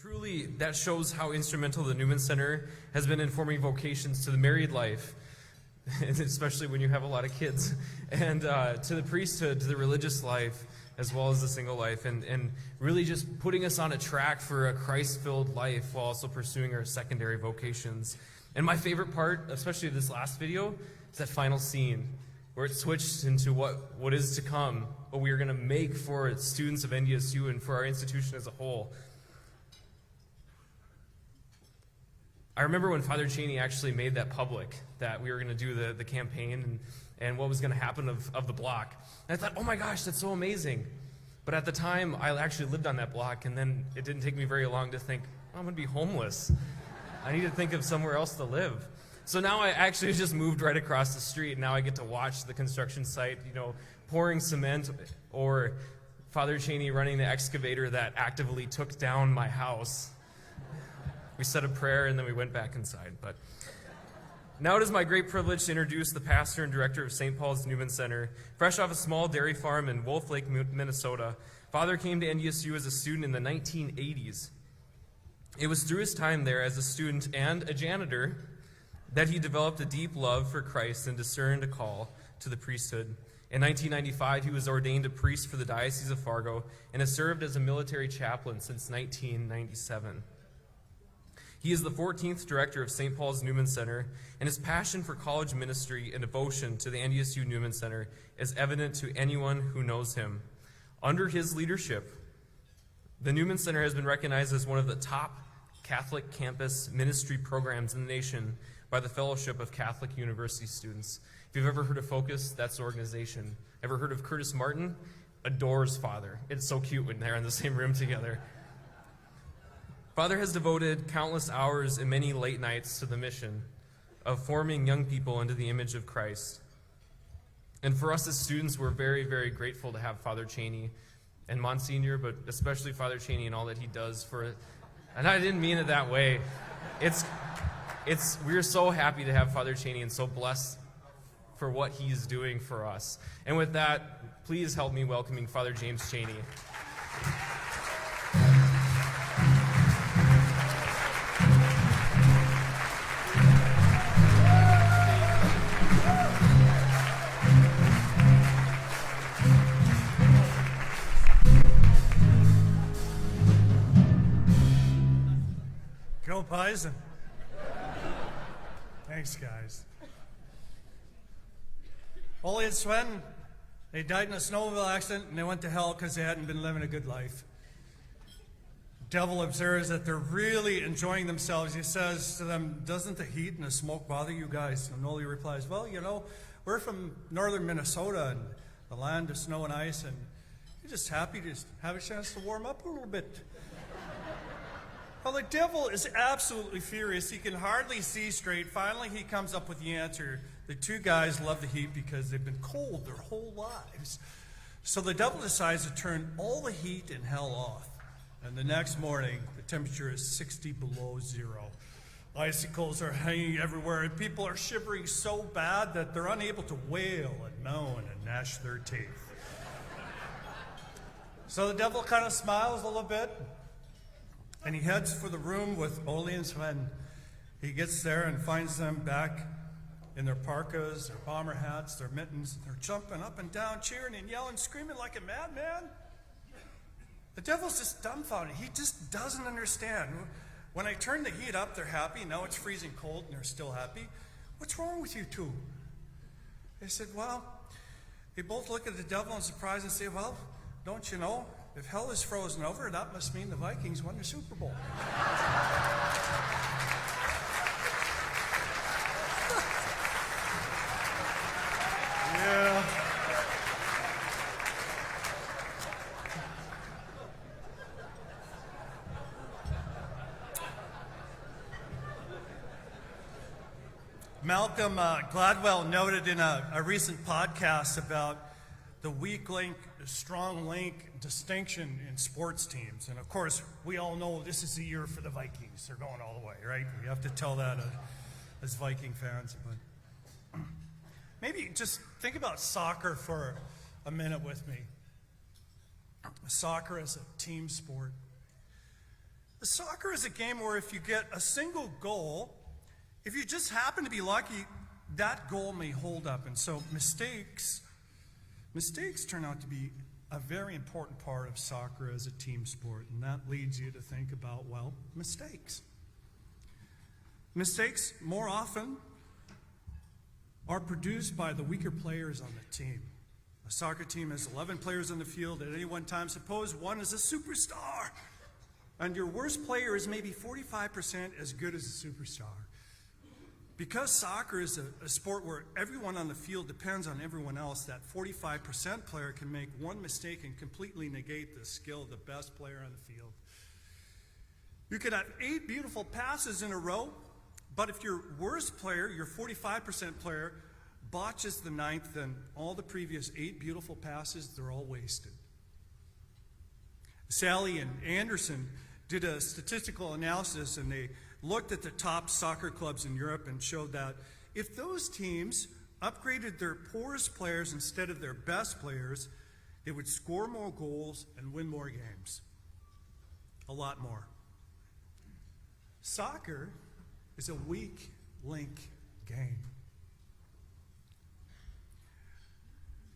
truly, that shows how instrumental the Newman Center has been in forming vocations to the married life, especially when you have a lot of kids, and to the priesthood, to the religious life, as well as the single life, and really just putting us on a track for a Christ-filled life while also pursuing our secondary vocations. And my favorite part, especially of this last video, is that final scene where it switched into what is to come, what we are going to make for students of NDSU and for our institution as a whole. I remember when Father Cheney actually made that public, that we were going to do the campaign and what was going to happen of the block. And I thought, oh my gosh, that's so amazing. But at the time, I actually lived on that block, and then it didn't take me very long to think, oh, I'm going to be homeless. I need to think of somewhere else to live. So now I actually just moved right across the street, and now I get to watch the construction site, pouring cement, or Father Cheney running the excavator that actively took down my house. We said a prayer, and then we went back inside. But now it is my great privilege to introduce the pastor and director of St. Paul's Newman Center. Fresh off a small dairy farm in Wolf Lake, Minnesota, Father came to NDSU as a student in the 1980s. It was through his time there as a student and a janitor that he developed a deep love for Christ and discerned a call to the priesthood. In 1995, he was ordained a priest for the Diocese of Fargo and has served as a military chaplain since 1997. He is the 14th director of St. Paul's Newman Center, and his passion for college ministry and devotion to the NDSU Newman Center is evident to anyone who knows him. Under his leadership, the Newman Center has been recognized as one of the top Catholic campus ministry programs in the nation by the Fellowship of Catholic University Students. If you've ever heard of Focus, that's the organization. Ever heard of Curtis Martin? Adores Father. It's so cute when they're in the same room together. Father has devoted countless hours and many late nights to the mission of forming young people into the image of Christ. And for us as students, we're very, very grateful to have Father Cheney and Monsignor, but especially Father Cheney and all that he does for it. And I didn't mean it that way. We're so happy to have Father Cheney and so blessed for what he's doing for us. And with that, please help me welcoming Father James Cheney. Go Bison. Thanks, guys. Ollie and Sven, they died in a snowmobile accident and they went to hell because they hadn't been living a good life. Devil observes that they're really enjoying themselves. He says to them, doesn't the heat and the smoke bother you guys? And Ollie replies, well, we're from northern Minnesota and the land of snow and ice, and we're just happy to have a chance to warm up a little bit. Well, the devil is absolutely furious. He can hardly see straight. Finally, he comes up with the answer. The two guys love the heat because they've been cold their whole lives. So the devil decides to turn all the heat in hell off. And the next morning, the temperature is 60 below zero. Icicles are hanging everywhere, and people are shivering so bad that they're unable to wail and moan and gnash their teeth. So the devil kind of smiles a little bit, and he heads for the room with Ole and Sven. He gets there and finds them back in their parkas, their bomber hats, their mittens. They're jumping up and down, cheering and yelling, screaming like a madman. The devil's just dumbfounded. He just doesn't understand. When I turn the heat up, they're happy. Now it's freezing cold and they're still happy. What's wrong with you two? They said, well, they both look at the devil in surprise and say, well, don't you know? If hell is frozen over, that must mean the Vikings won the Super Bowl. Yeah. Malcolm Gladwell noted in a recent podcast about the weak link, the strong link distinction in sports teams. And of course, we all know this is the year for the Vikings. They're going all the way, right? We have to tell that as Viking fans. But maybe just think about soccer for a minute with me. Soccer as a team sport. Soccer is a game where if you get a single goal, if you just happen to be lucky, that goal may hold up. And so mistakes turn out to be a very important part of soccer as a team sport. And that leads you to think about, well, mistakes. Mistakes more often are produced by the weaker players on the team. A soccer team has 11 players on the field at any one time. Suppose one is a superstar, and your worst player is maybe 45% as good as a superstar. Because soccer is a sport where everyone on the field depends on everyone else, that 45% player can make one mistake and completely negate the skill of the best player on the field. You could have 8 beautiful passes in a row, but if your worst player, your 45% player, botches the 9th, then all the previous 8 beautiful passes, they're all wasted. Sally and Anderson did a statistical analysis, and they looked at the top soccer clubs in Europe and showed that if those teams upgraded their poorest players instead of their best players, they would score more goals and win more games. A lot more. Soccer is a weak link game,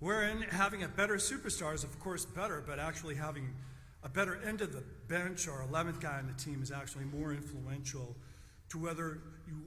wherein having a better superstar is of course better, but actually having a better end of the bench or 11th guy on the team is actually more influential to whether you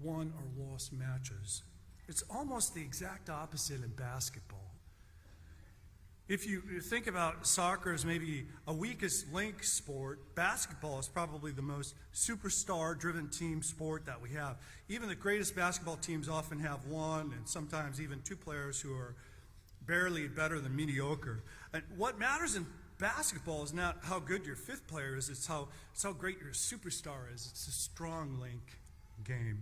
won or lost matches. It's almost the exact opposite in basketball. If you think about soccer as maybe a weakest link sport, basketball is probably the most superstar-driven team sport that we have. Even the greatest basketball teams often have 1 and sometimes even 2 players who are barely better than mediocre. And what matters in basketball is not how good your 5th player is, it's how great your superstar is. It's a strong link game.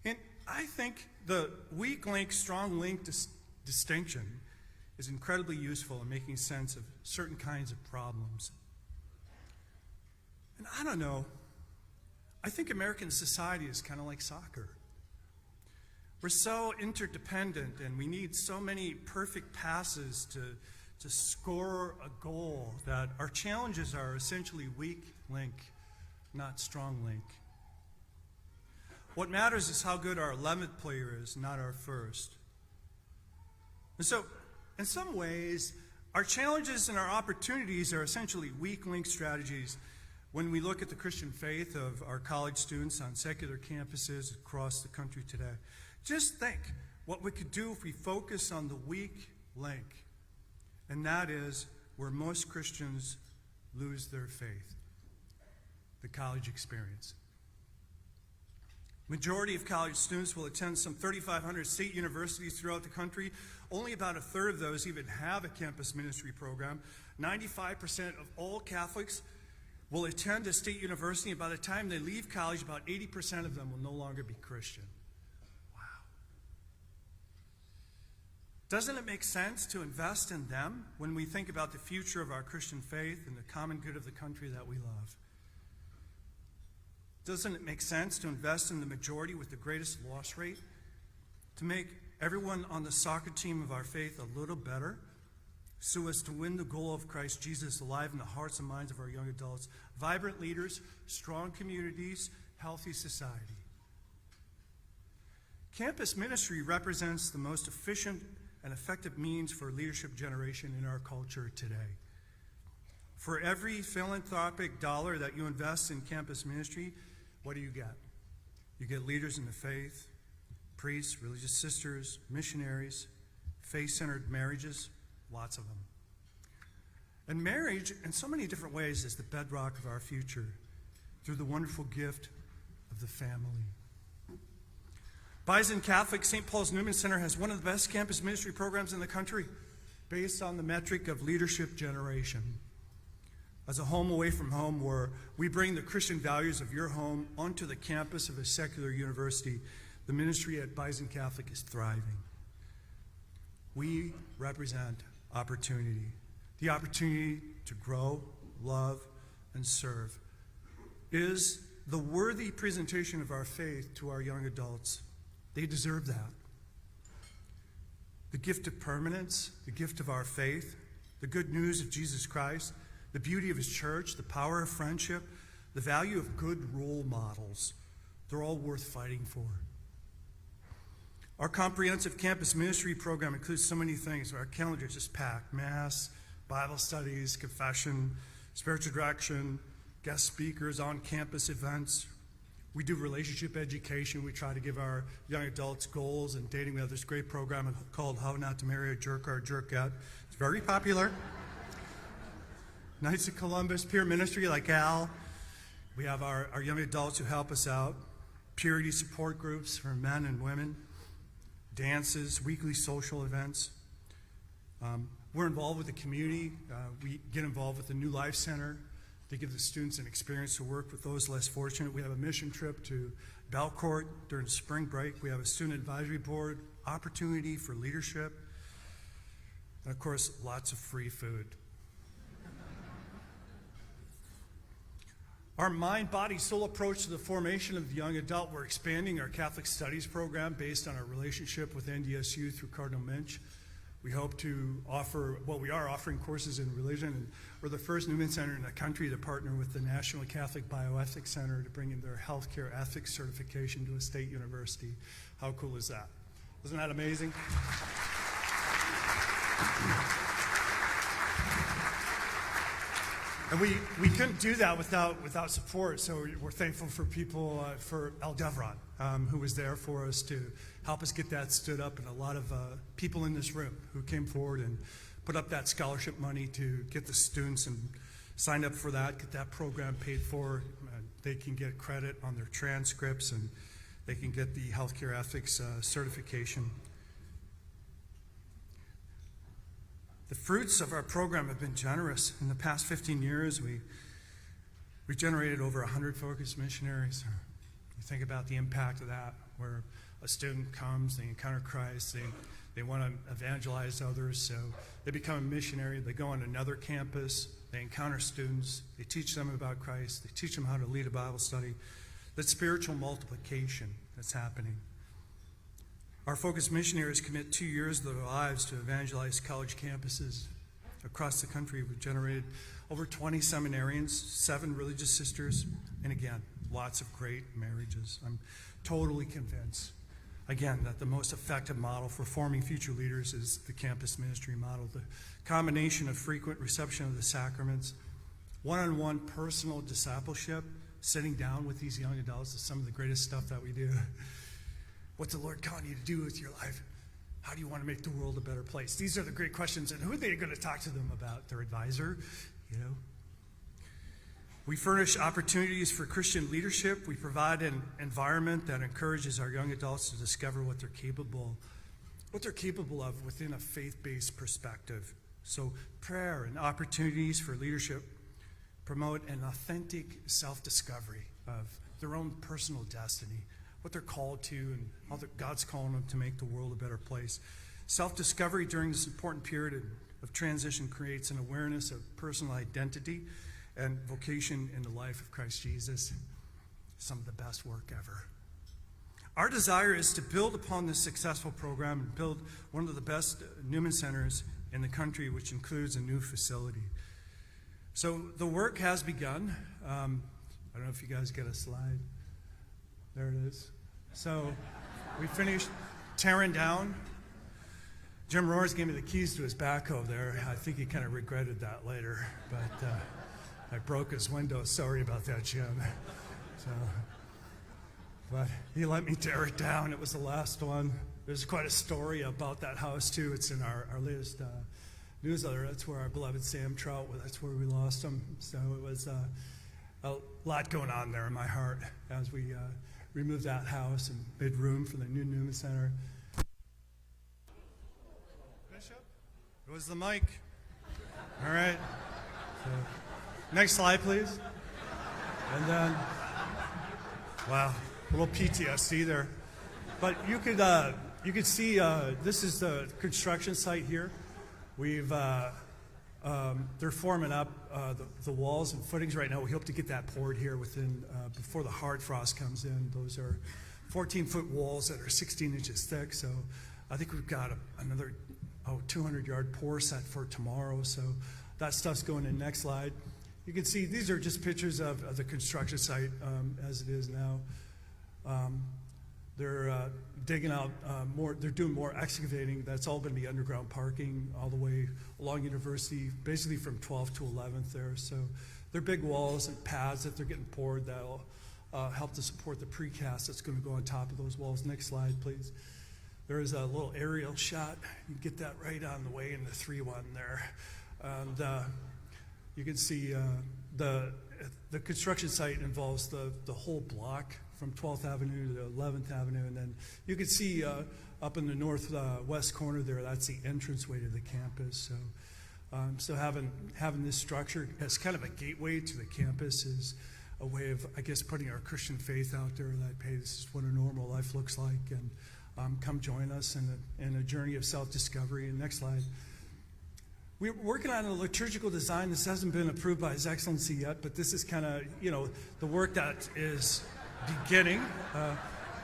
And I think the weak link, strong link distinction is incredibly useful in making sense of certain kinds of problems. And I don't know, I think American society is kind of like soccer. We're so interdependent, and we need so many perfect passes to score a goal that our challenges are essentially weak link, not strong link. What matters is how good our 11th player is, not our first. And so, in some ways, our challenges and our opportunities are essentially weak link strategies when we look at the Christian faith of our college students on secular campuses across the country today. Just think what we could do if we focus on the weak link, and that is where most Christians lose their faith, the college experience. Majority of college students will attend some 3,500 state universities throughout the country. Only about 1/3 of those even have a campus ministry program. 95% of all Catholics will attend a state university, and by the time they leave college, about 80% of them will no longer be Christian. Wow. Doesn't it make sense to invest in them when we think about the future of our Christian faith and the common good of the country that we love? Doesn't it make sense to invest in the majority with the greatest loss rate? To make everyone on the soccer team of our faith a little better, so as to win the goal of Christ Jesus alive in the hearts and minds of our young adults, vibrant leaders, strong communities, healthy society. Campus ministry represents the most efficient and effective means for leadership generation in our culture today. For every philanthropic dollar that you invest in campus ministry, what do you get? You get leaders in the faith, priests, religious sisters, missionaries, faith-centered marriages, lots of them. And marriage, in so many different ways, is the bedrock of our future through the wonderful gift of the family. Bison Catholic St. Paul's Newman Center has one of the best campus ministry programs in the country, based on the metric of leadership generation. As a home away from home, where we bring the Christian values of your home onto the campus of a secular university, the ministry at Bison Catholic is thriving. We represent opportunity, the opportunity to grow, love, and serve. Is the worthy presentation of our faith to our young adults. They deserve that. The gift of permanence, the gift of our faith, the good news of Jesus Christ, the beauty of his church, the power of friendship, the value of good role models. They're all worth fighting for. Our comprehensive campus ministry program includes so many things. Our calendar is just packed. Mass, Bible studies, confession, spiritual direction, guest speakers, on-campus events. We do relationship education. We try to give our young adults goals and dating. We have this great program called How Not to Marry a Jerk or a Jerkette. It's very popular. Knights of Columbus, peer ministry like Al. We have our young adults who help us out. Purity support groups for men and women. Dances, weekly social events. We're involved with the community. We get involved with the New Life Center to give the students an experience to work with those less fortunate. We have a mission trip to Belcourt during spring break. We have a student advisory board, opportunity for leadership, and of course, lots of free food. Our mind, body, soul approach to the formation of the young adult, we're expanding our Catholic Studies program based on our relationship with NDSU through Cardinal Minch. We hope to offer, we are offering courses in religion, and we're the first Newman Center in the country to partner with the National Catholic Bioethics Center to bring in their healthcare ethics certification to a state university. How cool is that? Isn't that amazing? And we couldn't do that without support, so we're thankful for people, for El Devron, who was there for us to help us get that stood up, and a lot of people in this room who came forward and put up that scholarship money to get the students and signed up for that, get that program paid for. They can get credit on their transcripts, and they can get the healthcare ethics certification. The fruits of our program have been generous. In the past 15 years, we generated over 100 focused missionaries. You think about the impact of that, where a student comes, they encounter Christ, they want to evangelize others, so they become a missionary, they go on another campus, they encounter students, they teach them about Christ, they teach them how to lead a Bible study. That spiritual multiplication that's happening. Our focused missionaries commit 2 years of their lives to evangelize college campuses across the country. We've generated over 20 seminarians, 7 religious sisters, and again, lots of great marriages. I'm totally convinced, again, that the most effective model for forming future leaders is the campus ministry model. The combination of frequent reception of the sacraments, one-on-one personal discipleship, sitting down with these young adults is some of the greatest stuff that we do. What's the Lord calling you to do with your life? How do you want to make the world a better place? These are the great questions, and who are they going to talk to them about? Their advisor, you know? We furnish opportunities for Christian leadership. We provide an environment that encourages our young adults to discover what they're capable of within a faith-based perspective. So prayer and opportunities for leadership promote an authentic self-discovery of their own personal destiny, what they're called to, and how God's calling them to make the world a better place. Self-discovery during this important period of transition creates an awareness of personal identity and vocation in the life of Christ Jesus. Some of the best work ever. Our desire is to build upon this successful program and build one of the best Newman Centers in the country, which includes a new facility. So the work has begun. I don't know if you guys get a slide. There it is. So we finished tearing down. Jim Roars gave me the keys to his backhoe there. I think he kind of regretted that later, but I broke his window. Sorry about that, Jim. But he let me tear it down. It was the last one. There's quite a story about that house, too. It's in our latest newsletter. That's where our beloved Sam Trout, that's where we lost him. So it was a lot going on there in my heart as we removed that house and made room for the new Newman Center. Bishop, it was the mic. All right. So, next slide, please. And then, wow, a little PTSD there. But you could see this is the construction site here. They're forming up the walls and footings right now. We hope to get that poured here within before the hard frost comes in. Those are 14-foot walls that are 16 inches thick. So I think we've got another 200-yard pour set for tomorrow. So that stuff's going in. Next slide. You can see these are just pictures of the construction site as it is now. They're digging out more, they're doing more excavating. That's all going to be underground parking all the way along University, basically from 12th to 11th there. So they're big walls and pads that they're getting poured that'll help to support the precast that's going to go on top of those walls. Next slide, please. There is a little aerial shot. You can get that right on the way in the 3-1 there. And you can see the construction site involves the whole block from 12th Avenue to 11th Avenue, and then you can see up in the northwest corner there, that's the entranceway to the campus. So having this structure as kind of a gateway to the campus is a way of, I guess, putting our Christian faith out there that, hey, this is what a normal life looks like, and come join us in a journey of self-discovery. And next slide. We're working on a liturgical design. This hasn't been approved by His Excellency yet, but this is kind of, the work that is beginning.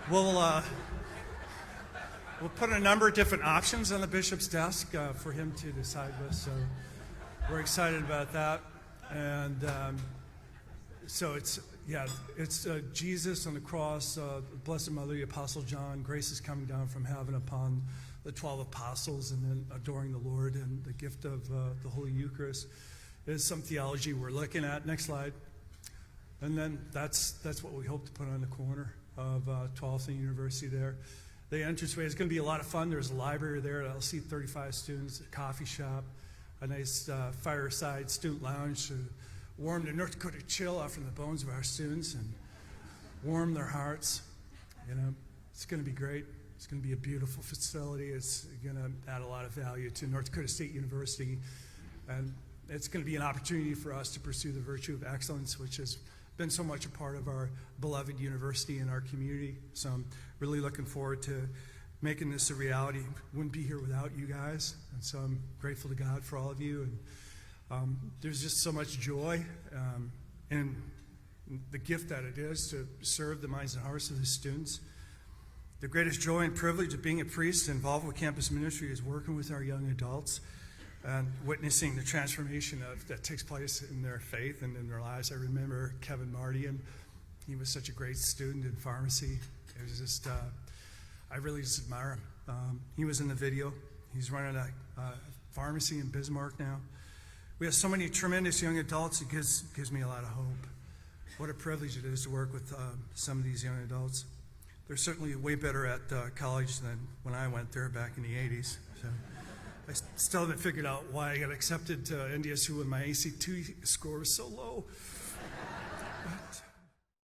We'll put a number of different options on the bishop's desk for him to decide with, so we're excited about that. And so it's Jesus on the cross, the Blessed Mother, the Apostle John, grace is coming down from heaven upon the 12 apostles, and then adoring the Lord and the gift of the Holy Eucharist is some theology we're looking at. Next slide. And then that's what we hope to put on the corner of 12th and University there. The entranceway is going to be a lot of fun. There's a library there that'll seat 35 students, a coffee shop, a nice fireside student lounge to warm the North Dakota chill off from the bones of our students and warm their hearts. It's going to be great. It's going to be a beautiful facility. It's going to add a lot of value to North Dakota State University. And it's going to be an opportunity for us to pursue the virtue of excellence, which has been so much a part of our beloved university and our community. So I'm really looking forward to making this a reality. Wouldn't be here without you guys. And so I'm grateful to God for all of you. And there's just so much joy in the gift that it is to serve the minds and hearts of the students. The greatest joy and privilege of being a priest involved with campus ministry is working with our young adults and witnessing the transformation that takes place in their faith and in their lives. I remember Kevin Mardian. He was such a great student in pharmacy. It was just, I really just admire him. He was in the video. He's running a pharmacy in Bismarck now. We have so many tremendous young adults. It gives me a lot of hope. What a privilege it is to work with some of these young adults. They're certainly way better at college than when I went there back in the 80s. So I still haven't figured out why I got accepted to NDSU when my ACT score was so low.